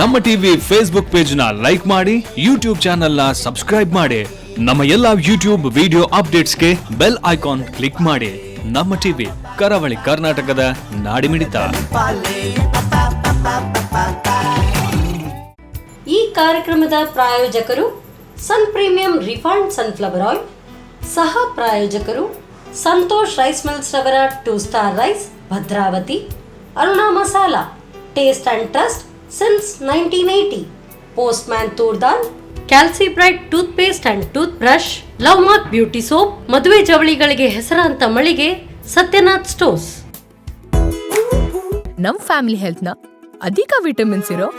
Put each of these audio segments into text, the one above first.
ನಮ್ಮ TV Facebook page ನ like ಮಾಡಿ, ಯೂಟ್ಯೂಬ್ ಚಾನೆಲ್ ನ ಸಬ್ಸ್ಕ್ರೈಬ್ ಮಾಡಿ. ನಮ್ಮ ಎಲ್ಲಾ ಯೂಟ್ಯೂಬ್ ವಿಡಿಯೋ ಅಪ್ಡೇಟ್ಸ್ಗೆ ಬೆಲ್ ಐಕಾನ್ ಕ್ಲಿಕ್ ಮಾಡಿ. ನಮ್ಮ ಟಿವಿ ಕರಾವಳಿ ಕರ್ನಾಟಕದ ನಾಡಿಮಿಡಿತ. ಈ ಕಾರ್ಯಕ್ರಮದ ಪ್ರಾಯೋಜಕರು sun premium refined sunflower oil, ಸಹ ಪ್ರಾಯೋಜಕರು ಸಂತೋಷ್ ರೈಸ್ ಮಿಲ್ಸ್ ರವರ 2 star rice Bhadravati, Aruna masala taste and trust since 1980, postman toor dal, calci bright tooth paste and tooth brush, love mark beauty soap, ಮದುವೆ ಜವಳಿಗಳಿಗೆ ಹೆಸರಾಂತ ಮಳಿಗೆ ಸತ್ಯನಾಥ್ ಸ್ಟೋರ್ಸ್. ನಮ್ ಫ್ಯಾಮಿಲಿ ಹೆಲ್ತ್ ನ ಅಧಿಕ ವಿಟಮಿನ್ಸ್ ಇರೋ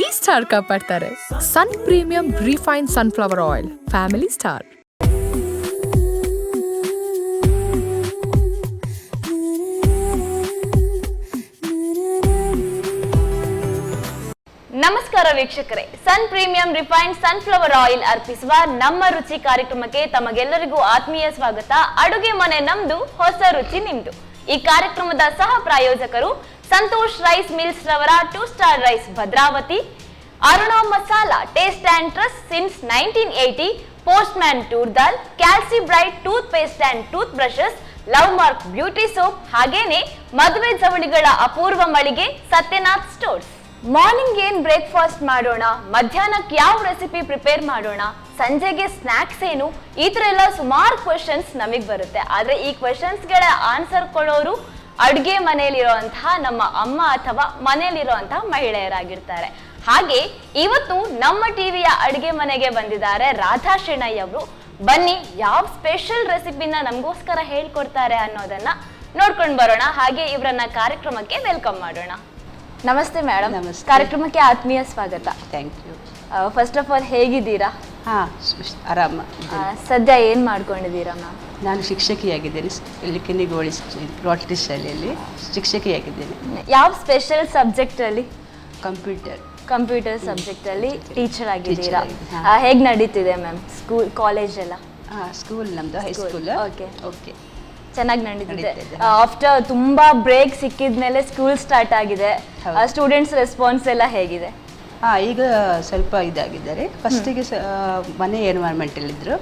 ಈ ಸ್ಟಾರ್ ಕಾಪಾಡ್ತಾರೆ. ಸನ್ premium refined sunflower oil, family star. ನಮಸ್ಕಾರ ವೀಕ್ಷಕರೇ, Sun premium refined sunflower oil ಅರ್ಪಿಸುವ ನಮ್ಮ ರುಚಿ ಕಾರ್ಯಕ್ರಮಕ್ಕೆ ತಮಗೆಲ್ಲರಿಗೂ ಆತ್ಮೀಯ ಸ್ವಾಗತ. ಅಡುಗೆ ಮನೆ ನಮ್ದು, ಹೊಸ ರುಚಿ ನಿಮ್ದು. ಈ ಕಾರ್ಯಕ್ರಮದ ಸಹ ಪ್ರಾಯೋಜಕರು ಸಂತೋಷ್ ರೈಸ್ ಮಿಲ್ಸ್ ರವರ 2 star rice Bhadravati, Aruna masala taste and trust since 1980, postman toor dal, calci bright tooth paste and tooth brushes, love mark beauty soap, ಹಾಗೇನೆ ಮದುವೆ ಜವಳಿಗಳ ಅಪೂರ್ವ ಮಳಿಗೆ ಸತ್ಯನಾಥ್ ಸ್ಟೋರ್ಸ್. ಮಾರ್ನಿಂಗ್ ಏನ್ ಬ್ರೇಕ್ಫಾಸ್ಟ್ ಮಾಡೋಣ, ಮಧ್ಯಾಹ್ನಕ್ಕೆ ಯಾವ ರೆಸಿಪಿ ಪ್ರಿಪೇರ್ ಮಾಡೋಣ, ಸಂಜೆಗೆ ಸ್ನಾಕ್ಸ್ ಏನು, ಈ ತರ ಎಲ್ಲ ಸುಮಾರು ಕ್ವೆಶನ್ಸ್ ನಮಗ್ ಬರುತ್ತೆ. ಆದ್ರೆ ಈ ಕ್ವೆಶನ್ಸ್ಗಳ ಆನ್ಸರ್ ಕೊಡೋರು ಅಡುಗೆ ಮನೆಯಲ್ಲಿರುವಂತಹ ನಮ್ಮ ಅಮ್ಮ ಅಥವಾ ಮನೆಯಲ್ಲಿರುವಂತಹ ಮಹಿಳೆಯರಾಗಿರ್ತಾರೆ. ಹಾಗೆ ಇವತ್ತು ನಮ್ಮ ಟಿವಿಯ ಅಡುಗೆ ಮನೆಗೆ ಬಂದಿದ್ದಾರೆ ರಾಧಾ ಶೆಣೈ ಅವರು. ಬನ್ನಿ, ಯಾವ ಸ್ಪೆಷಲ್ ರೆಸಿಪಿನ ನಮಗೋಸ್ಕರ ಹೇಳ್ಕೊಡ್ತಾರೆ ಅನ್ನೋದನ್ನ ನೋಡ್ಕೊಂಡು ಬರೋಣ. ಹಾಗೆ ಇವರನ್ನ ಕಾರ್ಯಕ್ರಮಕ್ಕೆ ವೆಲ್ಕಮ್ ಮಾಡೋಣ. ನಮಸ್ತೆ ಮೇಡಮ್. ನಮಸ್ತೆ. ಕಾರ್ಯಕ್ರಮಕ್ಕೆ ಆತ್ಮೀಯ ಸ್ವಾಗತ. Thank you. First of all ಹೇಗಿದ್ದೀರಾ? ಆರಾಮ. ಸದ್ಯ ಏನ್ ಮಾಡ್ಕೊಂಡಿದ್ದೀರಾ ಮ್ಯಾಮ್? ನಾನು ಶಿಕ್ಷಕಿಯಾಗಿದ್ದೇನೆ. ಇಲ್ಲಿ ಕೆನ್ನಿಗೋಳಿ ರೋಟರಿ ಶಾಲೆಯಲ್ಲಿ ಶಿಕ್ಷಕಿಯಾಗಿದ್ದೇನೆ. ಯಾವ ಸ್ಪೆಷಲ್ ಸಬ್ಜೆಕ್ಟ್ ಅಲ್ಲಿ? ಕಂಪ್ಯೂಟರ್ ಸಬ್ಜೆಕ್ಟ್ ಅಲ್ಲಿ ಟೀಚರ್ ಆಗಿದ್ದೀರಾ. ಹೇಗ್ ನಡೀತಿದೆ ಮ್ಯಾಮ್ ಸ್ಕೂಲ್, ಕಾಲೇಜ್ ಎಲ್ಲ? ಸ್ಕೂಲ್ ನಮ್ದು ಹೈಸ್ಕೂಲ್. ಓಕೆ ಓಕೆ, ಚೆನ್ನಾಗಿ ನಡೀತಿದೆ. ಆಫ್ಟರ್ ತುಂಬಾ ಬ್ರೇಕ್ ಸಿಕ್ಕಿದ್ಮೇಲೆ ಸ್ಕೂಲ್ ಸ್ಟಾರ್ಟ್ ಆಗಿದೆ. ಸ್ಟೂಡೆಂಟ್ಸ್ ರೆಸ್ಪಾನ್ಸ್ ಎಲ್ಲ ಹೇಗಿದೆ? ಈಗ ಸ್ವಲ್ಪ ಇದಾಗಿದ್ದಾರೆ. ಫಸ್ಟಿಗೆ ಮನೆ ಎನ್ವೈರನ್ಮೆಂಟ್ ಅಲ್ಲಿ ಇದ್ರು,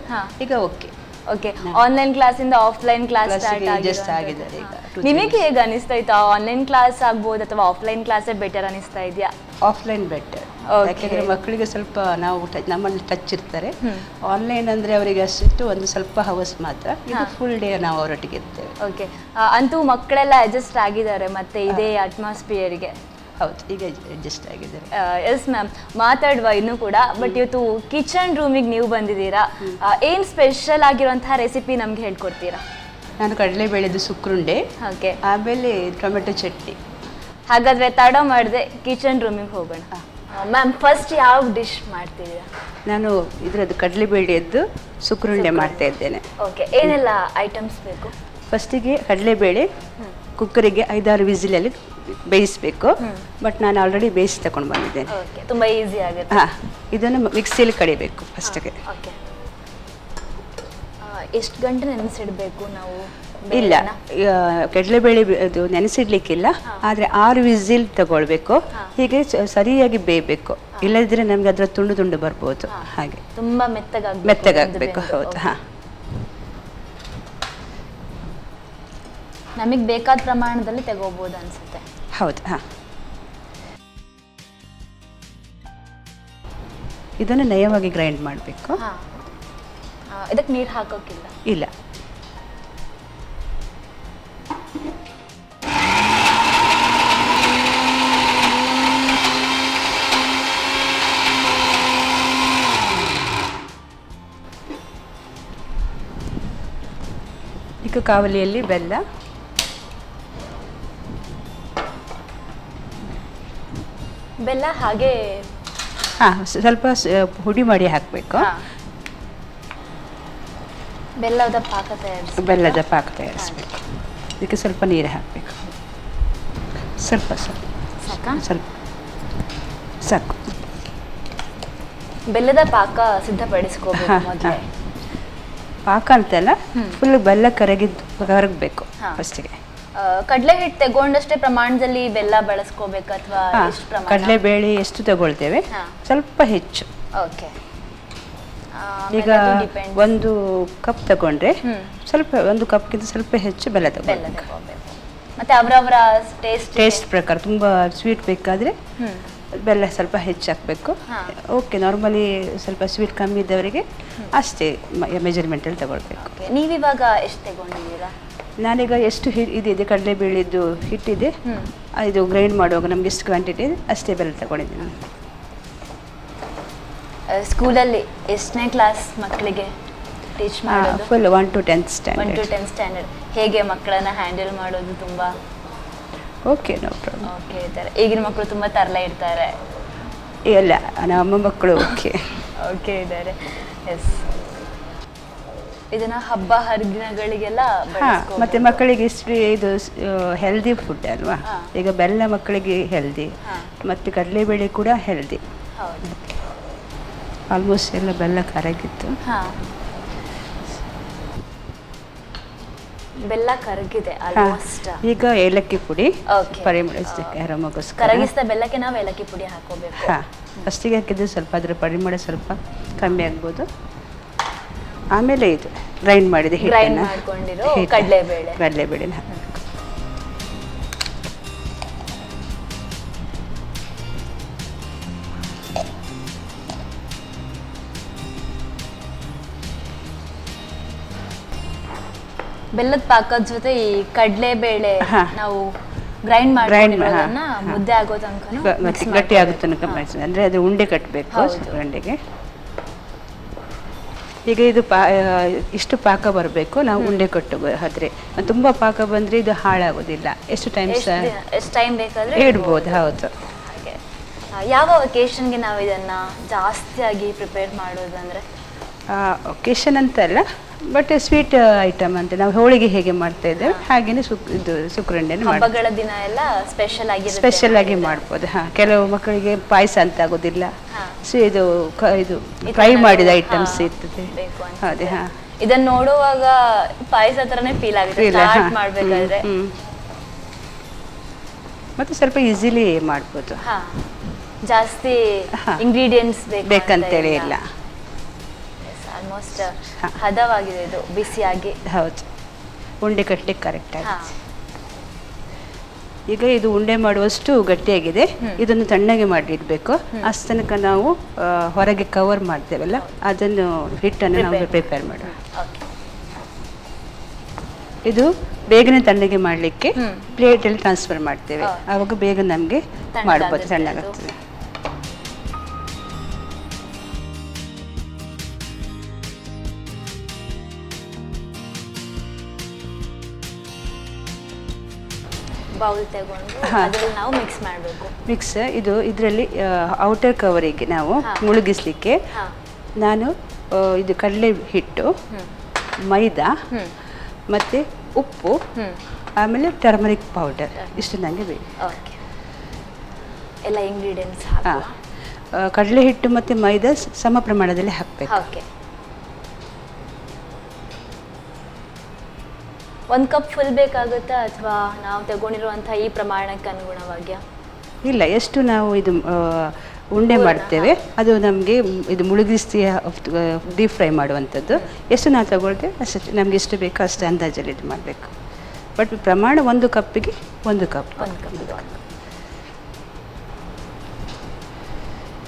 ಈಗ ಓಕೆ. ಆನ್ಲೈನ್ ಕ್ಲಾಸ್ ಇಂದ ಆಫ್ಲೈನ್ ಕ್ಲಾಸ್ ಸ್ಟಾರ್ಟ್ ಆಗಿದ್ದಾರೆ ಈಗ. ನಿಮಗೆ ಹೇಗೆ ಅನಿಸ್ತಾ ಇತ್ತು? ಆನ್ಲೈನ್ ಕ್ಲಾಸ್ ಆಗ್ಬೋದು ಅಥವಾ ಆಫ್ಲೈನ್ ಕ್ಲಾಸೇ ಬೆಟರ್ ಅನಿಸ್ತಾ ಇದೆಯಾ? Offline better. ಯಾಕೆಂದ್ರೆ ಮಕ್ಕಳಿಗೆ ಸ್ವಲ್ಪ ನಾವು ನಮ್ಮಲ್ಲಿ ಟಚ್ ಇರ್ತಾರೆ. ಆನ್ಲೈನ್ ಅಂದ್ರೆ ಅವರಿಗೆ ಅಷ್ಟು ಒಂದು ಸ್ವಲ್ಪ ಹವಸ್ ಮಾತ್ರ. ಇದು ಫುಲ್ ಡೇ ನಾವು ಅವರೊಟ್ಟಿಗೆ ಇರ್ತೇವೆ. ಓಕೆ, ಅಂತೂ ಮಕ್ಕಳೆಲ್ಲ ಅಡ್ಜಸ್ಟ್ ಆಗಿದ್ದಾರೆ ಮತ್ತೆ ಇದೇ ಅಟ್ಮಾಸ್ಫಿಯರ್ಗೆ? ಹೌದು, ಈಗ ಅಡ್ಜಸ್ಟ್ ಆಗಿದ್ದಾರೆ. ಎಸ್ ಮ್ಯಾಮ್, ಮಾತಾಡುವ ಇನ್ನೂ ಕೂಡ. ಬಟ್ ಇವತ್ತು ಕಿಚನ್ ರೂಮಿಗೆ ನೀವು ಬಂದಿದ್ದೀರಾ. ಏನ್ ಸ್ಪೆಷಲ್ ಆಗಿರುವಂತಹ ರೆಸಿಪಿ ನಮ್ಗೆ ಹೇಳ್ಕೊಡ್ತೀರಾ? ನಾನು ಕಡಲೆಬೇಳೆದು ಸುಕ್ರುಂಡೆ, ಆಮೇಲೆ ಟೊಮೆಟೊ ಚಟ್ನಿ. ಹಾಗಾದ್ರೆ ತಡ ಮಾಡದೆ ಕಿಚನ್ ರೂಮಿಗೆ ಹೋಗೋಣ. ಮ್ಯಾಮ್, ಫಸ್ಟ್ ಯಾವ ಡಿಶ್ ಮಾಡ್ತಿದ್ದೀರಾ? ನಾನು ಇದ್ರದ್ದು ಕಡಲೆಬೇಳೆಯದ್ದು ಸುಕ್ರುಂಡೆ ಮಾಡ್ತಾ ಇದ್ದೇನೆ. ಓಕೆ, ಏನೆಲ್ಲ ಐಟಮ್ಸ್ ಬೇಕು? ಫಸ್ಟಿಗೆ ಕಡಲೆಬೇಳೆ ಕುಕ್ಕರಿಗೆ 5-6 ವಿಸಿಲಲ್ಲಿ ಬೇಯಿಸಬೇಕು. ಬಟ್ ನಾನು ಆಲ್ರೆಡಿ ಬೇಯಿಸಿ ತಗೊಂಡು ಬಂದಿದ್ದೇನೆ. ತುಂಬಾ ಈಸಿ ಆಗುತ್ತೆ. ಇದನ್ನು ಮಿಕ್ಸಿಯಲ್ಲಿ ಕಡಿಬೇಕು ಫಸ್ಟಿಗೆ. ಎಷ್ಟು ಗಂಟೆ ನೆನೆಸಿಡಬೇಕು ನಾವು? ಇಲ್ಲ, ಕಡಲೆಬೇಳೆ ಅದು ನೆನೆಸಿಡ್ಲಿಕ್ಕಿಲ್ಲ. ಆದರೆ 6 ವಿಸಿಲ್ ತಗೊಳ್ಬೇಕು. ಹೀಗೆ ಸರಿಯಾಗಿ ಬೇಯಬೇಕು. ಇಲ್ಲದಿದ್ರೆ ನಮ್ಗೆ ಅದರ ತುಂಡು ತುಂಡು ಬರ್ಬೋದು. ಹಾಗೆ ತುಂಬಾ ಮೆತ್ತಗಾಗಬೇಕು. ಹೌದು. ನಮಗೆ ಬೇಕಾದ ಪ್ರಮಾಣದಲ್ಲಿ ತಗೋಬಹುದು ಅನ್ಸುತ್ತೆ. ಹೌದು. ಇದನ್ನು ನಯವಾಗಿ ಗ್ರೈಂಡ್ ಮಾಡಬೇಕು. ಇದಕ್ಕೆ ನೀರು ಹಾಕೋಕ್ಕಿಲ್ಲ? ಇಲ್ಲ. ಈಗ ಕಾವಲಿಯಲ್ಲಿ ಬೆಲ್ಲ, ಹಾಗೆ ಸ್ವಲ್ಪ ಹುಡಿ ಮಾಡಿ ಹಾಕಬೇಕು. ಬೆಲ್ಲದ ಪಾಕ ತಯಾರಿಸಬೇಕು. ಇದಕ್ಕೆ ಸ್ವಲ್ಪ ನೀರು ಹಾಕಬೇಕು. ಸ್ವಲ್ಪ ಸಾಕು. ಬೆಲ್ಲದ ಪಾಕ ಸಿದ್ಧಪಡಿಸ್ಕೋಬೇಕು ಮೊದಲೇ. ಪಾಕ ಅಂತಲ್ಲ, ಫುಲ್ ಬೆಲ್ಲ ಕರಗಬೇಕು ಫಸ್ಟಿಗೆ. ಕಡಲೆ ಹಿಟ್ಟು ತಗೊಂಡಷ್ಟೇ ಪ್ರಮಾಣದಲ್ಲಿ ಬೆಲ್ಲ ಬಳಸ್ಕೋಬೇಕು ಅಥವಾ ಎಷ್ಟು ಪ್ರಮಾಣ? ಕಡಲೆಬೇಳೆ ಎಷ್ಟು ತಗೊಳ್ತೇವೆ ಸ್ವಲ್ಪ ಹೆಚ್ಚು. ಓಕೆ. ಈಗ 1 ಕಪ್ ತಗೊಂಡ್ರೆ ಸ್ವಲ್ಪ 1 ಕಪ್ಗಿಂತ ಸ್ವಲ್ಪ ಹೆಚ್ಚು ಬೆಲ್ಲ ತಗೊಳ್ಬೇಕು. ಮತ್ತೆ ಅವರವರ ಟೇಸ್ಟ್ ಪ್ರಕಾರ ತುಂಬ ಸ್ವೀಟ್ ಬೇಕಾದರೆ ಬೆಲ್ಲ ಸ್ವಲ್ಪ ಹೆಚ್ಚು ಹಾಕಬೇಕು. ಓಕೆ, ನಾರ್ಮಲಿ ಸ್ವಲ್ಪ ಸ್ವೀಟ್ ಕಮ್ಮಿ ಇದ್ದವರಿಗೆ ಅಷ್ಟೇ ಮೆಜರ್ಮೆಂಟಲ್ಲಿ ತಗೊಳ್ಬೇಕು. ನೀವಿವಾಗ ಎಷ್ಟು ತಗೊಂಡಿದ್ದೀರಾ? ನಾನೀಗ ಎಷ್ಟು ಇದಿದೆ ಕಡಲೆಬೇಳೆದು ಹಿಟ್ಟಿದೆ, ಇದು ಗ್ರೈಂಡ್ ಮಾಡುವಾಗ ನಮ್ಗೆ ಎಷ್ಟು ಕ್ವಾಂಟಿಟಿ ಇದೆ ಅಷ್ಟೇ ಬೆಲ್ಲ ತಗೊಂಡಿದ್ದೀನಿ. ಸ್ಕೂಲಲ್ಲಿ ಎಷ್ಟನೇ ಕ್ಲಾಸ್ ಮಕ್ಕಳಿಗೆ ಟೀಚ್ ಮಾಡೋದು? Full 1 to 10th standard. 1 to 10th standard. ಹೇಗೆ ಮಕ್ಕಳನ್ನ ಹ್ಯಾಂಡಲ್ ಮಾಡೋದು? ತುಂಬಾ ಓಕೆ, ನೋ ಪ್ರಾಬ್ಲಮ್. ಓಕೆ ಇದ್ದಾರೆ. ಈಗಿನ ಮಕ್ಕಳು ತುಂಬಾ ತರಲೆ ಇರ್ತಾರೆ. ಇಲ್ಲ, ನಮ್ಮ ಮಕ್ಕಳು ಓಕೆ ಓಕೆ ಇದ್ದಾರೆ. ಎಸ್. ಇದನ್ನ ಹಬ್ಬ ಹರಿದಿನಗಳಿಗೆಲ್ಲ ಮತ್ತೆ ಮಕ್ಕಳಿಗೆ ಇದು ಹೆಲ್ದಿ ಫುಡ್ ಅಲ್ವಾ. ಈಗ ಬೆಲ್ಲ ಮಕ್ಕಳಿಗೆ ಹೆಲ್ದಿ, ಮತ್ತೆ ಕಡಲೆಬೇಳೆ ಕೂಡ ಹೆಲ್ದಿ. ಆಲ್ಮೋಸ್ಟ್ ಎಲ್ಲ ಬೆಲ್ಲ ಕರಗಿತ್ತು. ಬೆಲ್ಲ ಕರಗಿದೆ ಆಲ್ಮೋಸ್ಟ್. ಈಗ ಏಲಕ್ಕಿ ಪುಡಿ ಪರಿಮಳಕ್ಕೆ ಆರಾಮಗೋಸ್ಕರ. ಕರಗಿಸಿದ ಬೆಲ್ಲಕ್ಕೆ ನಾವು ಏಲಕ್ಕಿ ಪುಡಿ ಹಾಕೋಬೇಕು. ಫಸ್ಟಿಗೆ ಹಾಕಿದ್ರೆ ಸ್ವಲ್ಪ ಅದರ ಪರಿಮಳ ಸ್ವಲ್ಪ ಕಮ್ಮಿ ಆಗ್ಬೋದು. ಆಮೇಲೆ ಇದು ಗ್ರೈಂಡ್ ಮಾಡಿದೆ ಹಿಟ್ಟನ್ನು ಮಾಡ್ಕೊಂಡಿರೋ ಕಡಲೆಬೇಳೆನ ಬೆಲ್ಲದ ಪಾಕದ ಜೊತೆ ಈ ಕಡಲೆಬೇಳೆ ನಾವು ಗ್ರೈಂಡ್ ಮಾಡಿರೋದನ್ನ ಮುದ್ದೆ ಆಗೋ ತನಕ ಗಟ್ಟಿ ಆಗೋ ತನಕ ಅಂದ್ರೆ ಅದು ಉಂಡೆ ಕಟ್ಟಬೇಕು ಉಂಡೆಗೆ. ಈಗ ಇದು ಇಷ್ಟು ಪಾಕ ಬರಬೇಕು, ನಾವು ಉಂಡೆ ಕಟ್ಟು ಆದ್ರೆ ತುಂಬಾ ಪಾಕ ಬಂದ್ರೆ ಇದು ಹಾಳಾಗೋದಿಲ್ಲ. ಎಷ್ಟು ಟೈಮ್ ಬೇಕಾದ್ರೆ ಇಡ್ಬೋದು. ಹೌದು. ಯಾವ ಒಕೇಶನ್ಗೆ ನಾವು ಇದನ್ನ ಜಾಸ್ತಿಯಾಗಿ ಪ್ರಿಪೇರ್ ಮಾಡೋದಂದ್ರೆ? ಒಕೇಶನ್ ಅಂತ ಅಲ್ಲ, ಬಟ್ ಸ್ವೀಟ್ ಐಟಮ್ ಅಂತ ನಾವು ಹೋಳಿಗೆ ಹೇಗೆ ಮಾಡ್ತಾ ಇದ್ದೇವೆ ಹಾಗೇನೆ ಇದು ಸುಕ್ರಂಡೆನೆ ಹಬ್ಬಗಳ ದಿನ ಎಲ್ಲ ಸ್ಪೆಷಲ್ ಆಗಿ ಮಾಡ್ಬೋದು. ಕೆಲವು ಮಕ್ಕಳಿಗೆ ಪಾಯಸ ಅಂತ ಆಗೋದಿಲ್ಲ, ಸೊ ಇದು ಫ್ರೈ ಮಾಡಿದ ಐಟಮ್ಸ್ ಇರ್ತದೆ. ಅದೇ ಇದನ್ನ ನೋಡುವಾಗ ಪಾಯಸ ತರನೇ ಫೀಲ್ ಆಗುತ್ತೆ ಸ್ಟಾರ್ಟ್ ಮಾಡಬೇಕಾದ್ರೆ. ಮತ್ತೆ ಸ್ವಲ್ಪ ಈಸಿಲಿ ಮಾಡ್ಬೋದು, ಜಾಸ್ತಿ ಇಂಗ್ರೀಡಿಯೆಂಟ್ಸ್ ಬೇಕಂತೇಳಿ ಇಲ್ಲ. ಆಲ್ಮೋಸ್ಟ್ ಹದವಾಗಿದೆ ಇದು ಬಿಸಿಯಾಗಿ. ಹೌದು, ಉಂಡೆ ಕಟ್ಟಲಿಕ್ಕೆ ಕರೆಕ್ಟ್ ಆಗಿದೆ. ಈಗ ಇದು ಉಂಡೆ ಮಾಡುವಷ್ಟು ಗಟ್ಟಿಯಾಗಿದೆ. ಇದನ್ನು ತಣ್ಣಗೆ ಮಾಡಿಡಬೇಕು. ಅಷ್ಟು ತನಕ ನಾವು ಹೊರಗೆ ಕವರ್ ಮಾಡ್ತೇವಲ್ಲ ಅದನ್ನು ಹಿಟ್ಟನ್ನು ನಾವು ಪ್ರಿಪೇರ್ ಮಾಡುವ. ಇದು ಬೇಗನೆ ತಣ್ಣಗೆ ಮಾಡಲಿಕ್ಕೆ ಪ್ಲೇಟಲ್ಲಿ ಟ್ರಾನ್ಸ್ಫರ್ ಮಾಡ್ತೇವೆ, ಆವಾಗ ಬೇಗ ನಮಗೆ ಮಾಡ್ಬೋದು, ತಣ್ಣಗಾಗ್ತದೆ. ಬೌಲ್ ತಗೊಂಡು ಅದರಲ್ಲಿ ನಾವು ಮಿಕ್ಸ್ ಮಾಡಬೇಕು. ಇದು ಇದರಲ್ಲಿ ಔಟರ್ ಕವರಿಗೆ ನಾವು ಮುಳುಗಿಸ್ಲಿಕ್ಕೆ ನಾನು ಇದು ಕಡಲೆ ಹಿಟ್ಟು, ಮೈದಾ ಮತ್ತೆ ಉಪ್ಪು, ಆಮೇಲೆ ಟರ್ಮರಿಕ್ ಪೌಡರ್ ಇಷ್ಟು ನನಗೆ ಬೇಕು. ಎಲ್ಲ ಇಂಗ್ರೀಡಿಯೆಂಟ್ಸ್ ಕಡಲೆ ಹಿಟ್ಟು ಮತ್ತು ಮೈದಾ ಸಮ ಪ್ರಮಾಣದಲ್ಲಿ ಹಾಕಬೇಕು. 1 ಕಪ್ ಫುಲ್ ಬೇಕಾಗುತ್ತಾ ಅಥವಾ ನಾವು ತಗೊಂಡಿರುವಂತಹ ಈ ಪ್ರಮಾಣಕ್ಕೆ ಅನುಗುಣವಾಗಿ? ಇಲ್ಲ, ಎಷ್ಟು ನಾವು ಇದು ಉಂಡೆ ಮಾಡ್ತೇವೆ ಅದು ನಮಗೆ ಇದು ಮುಳುಗಿಸಿ ಡೀಪ್ ಫ್ರೈ ಮಾಡುವಂಥದ್ದು. ಎಷ್ಟು ನಾವು ತಗೊಳ್ತೇವೆ ಅಷ್ಟು ನಮ್ಗೆ ಎಷ್ಟು ಬೇಕೋ ಅಷ್ಟು ಅಂದಾಜಲ್ಲಿ ಇದು ಮಾಡಬೇಕು. ಬಟ್ ಪ್ರಮಾಣ 1 ಕಪ್ಪಿಗೆ 1 ಕಪ್.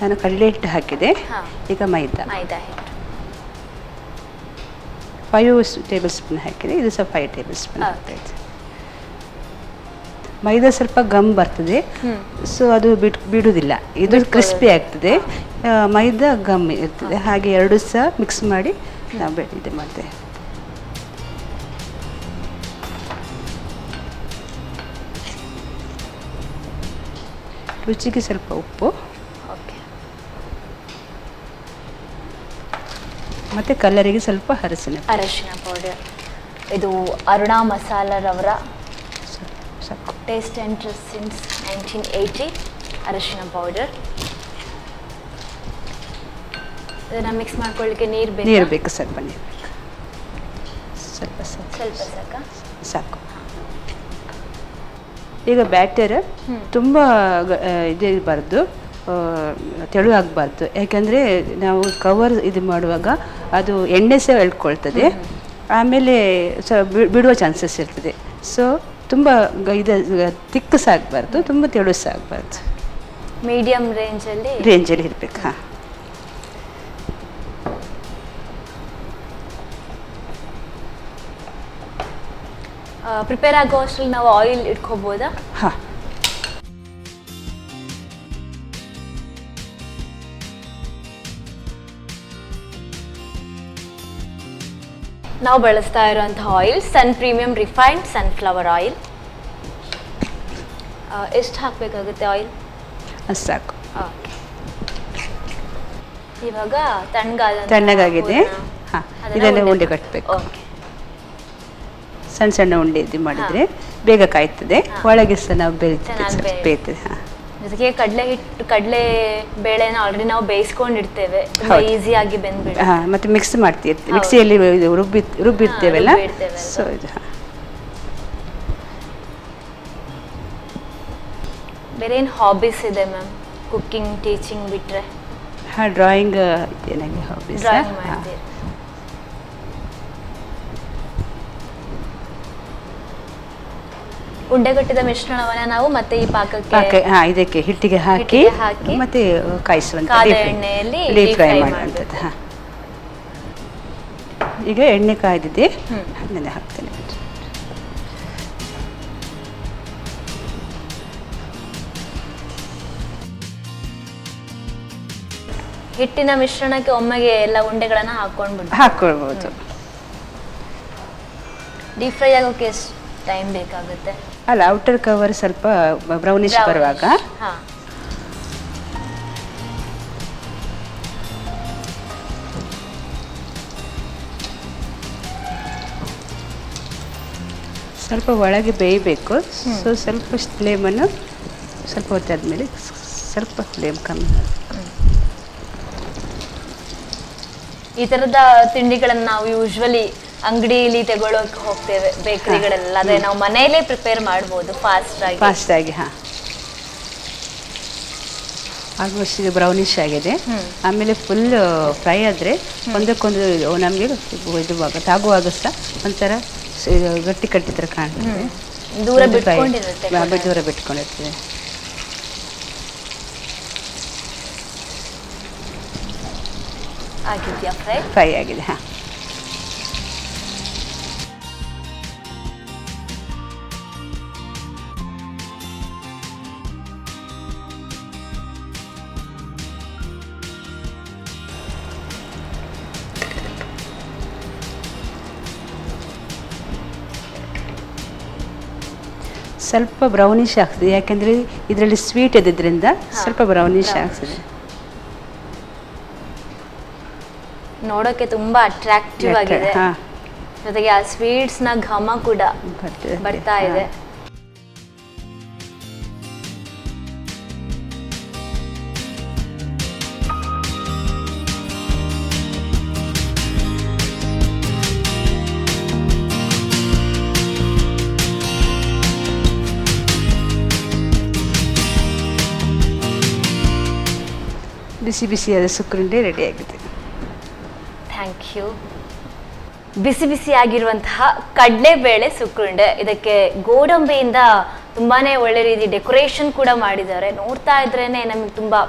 ನಾನು ಕಡಲೆ ಹಿಟ್ಟು ಹಾಕಿದೆ. ಈಗ ಮೈದಾ ಹಿಟ್ಟು 5 ಟೇಬಲ್ ಸ್ಪೂನ್ ಹಾಕಿದೆ. ಇದು ಸಹ 5 ಟೇಬಲ್ ಸ್ಪೂನ್ ಹಾಕ್ತಾಯಿದೆ. ಮೈದಾ ಸ್ವಲ್ಪ ಗಮ್ ಬರ್ತದೆ, ಸೊ ಅದು ಬಿಡುವುದಿಲ್ಲ, ಇದು ಕ್ರಿಸ್ಪಿ ಆಗ್ತದೆ. ಮೈದಾ ಗಮ್ ಇರ್ತದೆ, ಹಾಗೆ ಎರಡು ಸಹ ಮಿಕ್ಸ್ ಮಾಡಿ ನಾವು ಇದು ಮಾಡ್ತೇವೆ. ರುಚಿಗೆ ಸ್ವಲ್ಪ ಉಪ್ಪು ಮತ್ತು ಕಲರಿಗೆ ಸ್ವಲ್ಪ ಅರಶಿನ ಪೌಡರ್. ಇದು ಅರುಣಾ ಮಸಾಲರವರ ಸಾಕು. ಟೇಸ್ಟ್ ಆ್ಯಂಡ್ ಟ್ರಸ್ಟ್ ಸಿನ್ಸ್ 1980 ಅರಶಿನ ಪೌಡರ್. ಇದನ್ನು ಮಿಕ್ಸ್ ಮಾಡ್ಕೊಳ್ಳಿಕ್ಕೆ ನೀರು ಬೇಕು, ಸ್ವಲ್ಪ ನೀರು ಬೇಕು, ಸ್ವಲ್ಪ ಸಾಕಾ? ಸಾಕು. ಈಗ ಬ್ಯಾಟರ್ ತುಂಬ ಇದಿರಬಾರ್ದು, ತೆಳು ಆಗಬಾರ್ದು. ಯಾಕೆಂದರೆ ನಾವು ಕವರ್ ಇದು ಮಾಡುವಾಗ ಅದು ಎಣ್ಣೆ ಸಹ ಎಳ್ಕೊಳ್ತದೆ, ಆಮೇಲೆ ಬಿಡುವ ಚಾನ್ಸಸ್ ಇರ್ತದೆ. ಸೊ ತುಂಬ ಇದು ತಿಕ್ಕು ಸಹ ಆಗಬಾರ್ದು, ತುಂಬ ತೆಳು ಸಹ ಆಗಬಾರ್ದು, ಮೀಡಿಯಂ ರೇಂಜಲ್ಲಿ ಇರಬೇಕು. ಹಾಂ, ಪ್ರಿಪೇರ್ ಆಗೋ ಅಷ್ಟರಲ್ಲಿ ನಾವು ಆಯಿಲ್ ಇಟ್ಕೋಬೋದಾ? ಹಾಂ, ನಾವು ಬಳಸ್ತಾ ಇರುವಂತಹ ಆಯಿಲ್ ಸನ್ ಪ್ರೀಮಿಯಂ ರಿಫೈನ್ಡ್ ಸನ್ಫ್ಲವರ್ ಆಯಿಲ್. ಎಷ್ಟು ಹಾಕಬೇಕಾಗುತ್ತೆ ಆಯಿಲ್? ಅಷ್ಟು ಸಾಕು. ಓಕೆ, ಇವಾಗ ತಣ್ಣಗಾಗಿದೆ. ಹಾಂ, ಇದನ್ನು ಉಂಡೆ ಕಟ್ಟಬೇಕು. ಓಕೆ, ಸಣ್ಣ ಸಣ್ಣ ಉಂಡೆ ಇದು ಮಾಡಿದರೆ ಬೇಗ ಕಾಯ್ತದೆ, ಒಳಗೆ ಸಹ ನಾವು ಬೇಯ್ತದೆ. ಹಾಂ, ಜೊತೆಗೆ ಕಡಲೆ ಬೇಳೆನ ಆಲ್ರೆಡಿ ನಾವು ಬೇಯಿಸ್ಕೊಂಡಿರ್ತೇವೆ, ತುಂಬಾ ಈಸಿಯಾಗಿ ಬೆಂದ್ಬಿಡುತ್ತೆ. ಹಾಂ, ಮತ್ತು ಮಿಕ್ಸ್ ಮಾಡ್ತಿರ್ತೀವಿ, ಮಿಕ್ಸಿಯಲ್ಲಿ ರುಬ್ಬಿರ್ತೇವಲ್ಲ. ಸೊ ಇದು ಬೇರೆ ಏನು ಹಾಬೀಸ್ ಇದೆ ಮ್ಯಾಮ್? ಕುಕ್ಕಿಂಗ್, ಟೀಚಿಂಗ್ ಬಿಟ್ರೆ? ಹಾಂ, ಡ್ರಾಯಿಂಗ್ ನನಗೆ ಹಾಬೀಸ್. ಡ್ರಾಯಿಂಗ್ ಮಾಡ್ತೀರಿ. ಉಂಡೆಗಟ್ಟಿದ ಮಿಶ್ರಣವನ್ನ ನಾವು ಮತ್ತೆ ಈ ಪಾಕಕ್ಕೆ ಇದಕ್ಕೆ ಹಿಟ್ಟಿಗೆ ಹಾಕಿ ಮತ್ತೆ ಕಾಯಿಸುವಂತ ಎಣ್ಣೆಯಲ್ಲಿ ಡೀಪ್ ಫ್ರೈ ಮಾಡುವಂಥದ್ದು. ಹಾಂ, ಈಗ ಎಣ್ಣೆ ಕಾಯ್ದಿದೆ, ಅದನ್ನೇ ಹಾಕ್ತೇನೆ. ಹಿಟ್ಟಿನ ಮಿಶ್ರಣಕ್ಕೆ ಒಮ್ಮೆಗೆ ಎಲ್ಲ ಉಂಡೆಗಳನ್ನ ಹಾಕೊಳ್ಬಹುದು. ಡೀಪ್ ಫ್ರೈ ಆಗೋಕೆ ಎಷ್ಟು ಟೈಮ್ ಬೇಕಾಗುತ್ತೆ? ಅಲ್ಲ, ಔಟರ್ ಕವರ್ ಸ್ವಲ್ಪ ಬ್ರೌನಿಶ್ ಬರುವಾಗ ಸ್ವಲ್ಪ ಒಳಗೆ ಬೇಯಬೇಕು. ಸೊ ಸ್ವಲ್ಪ ಫ್ಲೇಮನ್ನು ಸ್ವಲ್ಪ ಹೊತ್ತಾದ್ಮೇಲೆ ಸ್ವಲ್ಪ ಫ್ಲೇಮ್ ಕಮ್ಮಿ. ಈ ಥರದ ತಿಂಡಿಗಳನ್ನು ನಾವು ಯೂಶ್ವಲಿ ಅಂಗಡಿಯಲ್ಲಿ ತಗೊಳ್ಳೋಕೆ ಹೋಗ್ತೇವೆ, ಬೇಕರಿಗಳೆಲ್ಲ. ಅದೇ ನಾವು ಮನೆಯಲ್ಲೇ ಪ್ರಿಪೇರ್ ಮಾಡ್ಬೋದು ಫಾಸ್ಟ್ ಆಗಿ. ಹಾಂ, ಆಲ್ಮೋಸ್ಟ್ ಇದು ಬ್ರೌನಿಶ್ ಆಗಿದೆ. ಆಮೇಲೆ ಫುಲ್ ಫ್ರೈ ಆದರೆ ಒಂದಕ್ಕೊಂದು ನಮಗೆ ಇದು ತಾಗುವಾಗ ಸಹ ಒಂಥರ ಗಟ್ಟಿ ಕಟ್ಟಿ ಥರ ಕಾಣ್ತದೆ, ದೂರ ಬಿಟ್ಕೊಂಡಿರ್ತದೆ. ಫ್ರೈ ಆಗಿದೆ. ಹಾಂ, ಸ್ವಲ್ಪ ಬ್ರೌನಿಶ್ ಆಗ್ತದೆ, ಯಾಕೆಂದರೆ ಇದರಲ್ಲಿ ಸ್ವೀಟ್ ಇದ್ದಿದ್ದರಿಂದ ಸ್ವಲ್ಪ ಬ್ರೌನಿಶ್ ಆಗ್ತದೆ. ನೋಡೋಕೆ ತುಂಬಾ ಅಟ್ರಾಕ್ಟಿವ್ ಆಗಿದೆ, ಜೊತೆಗೆ ಆ ಸ್ವೀಟ್ಸ್ ನ ಘಮ ಕೂಡ ಬರ್ತಾ ಇದೆ. ಬಿಸಿ ಬಿಸಿಯಾದ ಸುಕ್ಕುಂಡೆ ರೆಡಿಯಾಗಿದೆ. Thank you. ಬಿಸಿ ಬಿಸಿಯಾಗಿರುವಂತಹ ಕಡಲೆಬೇಳೆ ಸುಕ್ಕುಂಡೆ, ಇದಕ್ಕೆ ಗೋಡಂಬಿಯಿಂದ ತುಂಬಾನೇ ಒಳ್ಳೆ ರೀತಿ ಡೆಕೋರೇಷನ್ ಕೂಡ ಮಾಡಿದ್ದಾರೆ. ನೋಡ್ತಾ ಇದ್ರೇನೆ ನಮಗೆ ತುಂಬಾ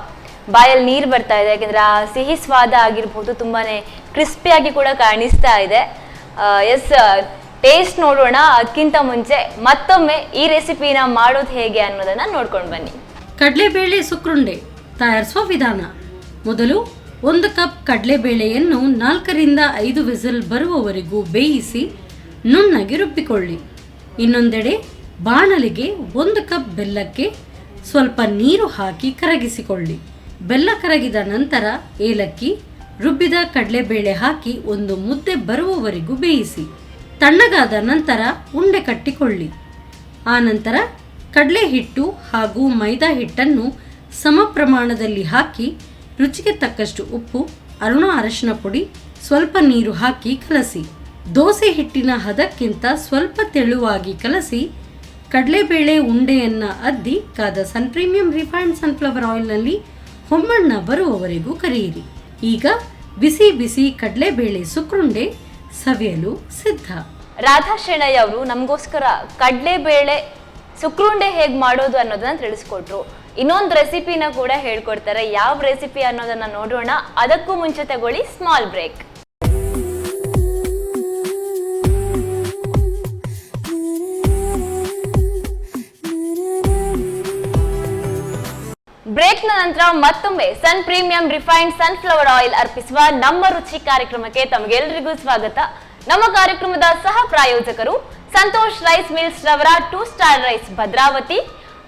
ಬಾಯಲ್ಲಿ ನೀರು ಬರ್ತಾ ಇದೆ, ಯಾಕೆಂದ್ರೆ ಆ ಸಿಹಿ ಸ್ವಾದ ಆಗಿರ್ಬೋದು, ತುಂಬಾನೇ ಕ್ರಿಸ್ಪಿಯಾಗಿ ಕೂಡ ಕಾಣಿಸ್ತಾ ಇದೆ. ಎಸ್, ಟೇಸ್ಟ್ ನೋಡೋಣ. ಅದಕ್ಕಿಂತ ಮುಂಚೆ ಮತ್ತೊಮ್ಮೆ ಈ ರೆಸಿಪಿನ ಮಾಡೋದು ಹೇಗೆ ಅನ್ನೋದನ್ನ ನೋಡ್ಕೊಂಡು ಬನ್ನಿ. ಕಡಲೆಬೇಳೆ ಸುಕ್ಕುಂಡೆ ತಯಾರಿಸುವ ವಿಧಾನ: ಮೊದಲು 1 ಕಪ್ ಕಡಲೆಬೇಳೆಯನ್ನು 4 ರಿಂದ 5 ವಿಸಿಲ್ ಬರುವವರೆಗೂ ಬೇಯಿಸಿ ನುಣ್ಣಗೆ ರುಬ್ಬಿಕೊಳ್ಳಿ. ಇನ್ನೊಂದೆಡೆ ಬಾಣಲಿಗೆ 1 ಕಪ್ ಬೆಲ್ಲಕ್ಕೆ ಸ್ವಲ್ಪ ನೀರು ಹಾಕಿ ಕರಗಿಸಿಕೊಳ್ಳಿ. ಬೆಲ್ಲ ಕರಗಿದ ನಂತರ ಏಲಕ್ಕಿ, ರುಬ್ಬಿದ ಕಡಲೆಬೇಳೆ ಹಾಕಿ ಒಂದು ಮುದ್ದೆ ಬರುವವರೆಗೂ ಬೇಯಿಸಿ. ತಣ್ಣಗಾದ ನಂತರ ಉಂಡೆ ಕಟ್ಟಿಕೊಳ್ಳಿ. ಆನಂತರ ಕಡಲೆ ಹಿಟ್ಟು ಹಾಗೂ ಮೈದಾ ಹಿಟ್ಟನ್ನು ಸಮ ಪ್ರಮಾಣದಲ್ಲಿ ಹಾಕಿ ರುಚಿಗೆ ತಕ್ಕಷ್ಟು ಉಪ್ಪು, ಅರಿಶಿನ ಪುಡಿ, ಸ್ವಲ್ಪ ನೀರು ಹಾಕಿ ಕಲಸಿ. ದೋಸೆ ಹಿಟ್ಟಿನ ಹದಕ್ಕಿಂತ ಸ್ವಲ್ಪ ತೆಳುವಾಗಿ ಕಲಸಿ ಕಡಲೆಬೇಳೆ ಉಂಡೆಯನ್ನು ಅದ್ದಿ ಕಾದ ಸನ್ ಪ್ರೀಮಿಯಂ ರಿಫೈನ್ಡ್ ಸನ್ಫ್ಲವರ್ ಆಯಿಲ್ನಲ್ಲಿ ಹೊಮ್ಮಣ್ಣ ಬರುವವರೆಗೂ ಕರಿಯಿರಿ. ಈಗ ಬಿಸಿ ಬಿಸಿ ಕಡಲೆಬೇಳೆ ಸುಕ್ರುಂಡೆ ಸವಿಯಲು ಸಿದ್ಧ. ರಾಧಾ ಶೆಣೈ ಅವರು ನಮಗೋಸ್ಕರ ಕಡಲೆಬೇಳೆ ಸುಕ್ರುಂಡೆ ಹೇಗೆ ಮಾಡೋದು ಅನ್ನೋದನ್ನ ತಿಳಿಸ್ಕೊಟ್ರು. ಇನ್ನೊಂದು ರೆಸಿಪಿನ ಕೂಡ ಹೇಳ್ಕೊಡ್ತಾರೆ. ಯಾವ ರೆಸಿಪಿ ಅನ್ನೋದನ್ನ ನೋಡೋಣ. ಅದಕ್ಕೂ ಮುಂಚೆ ತಗೊಳ್ಳಿ ಸ್ಮಾಲ್ ಬ್ರೇಕ್. ಬ್ರೇಕ್ನ ನಂತರ ಮತ್ತೊಮ್ಮೆ ಸನ್ ಪ್ರೀಮಿಯಂ ರಿಫೈನ್ಡ್ ಸನ್ಫ್ಲವರ್ ಆಯಿಲ್ ಅರ್ಪಿಸುವ ನಮ್ಮ ರುಚಿ ಕಾರ್ಯಕ್ರಮಕ್ಕೆ ತಮಗೆಲ್ಲರಿಗೂ ಸ್ವಾಗತ. ನಮ್ಮ ಕಾರ್ಯಕ್ರಮದ ಸಹ ಪ್ರಾಯೋಜಕರು ಸಂತೋಷ್ ರೈಸ್ ಮಿಲ್ಸ್ ರವರ 2 star rice Bhadravati,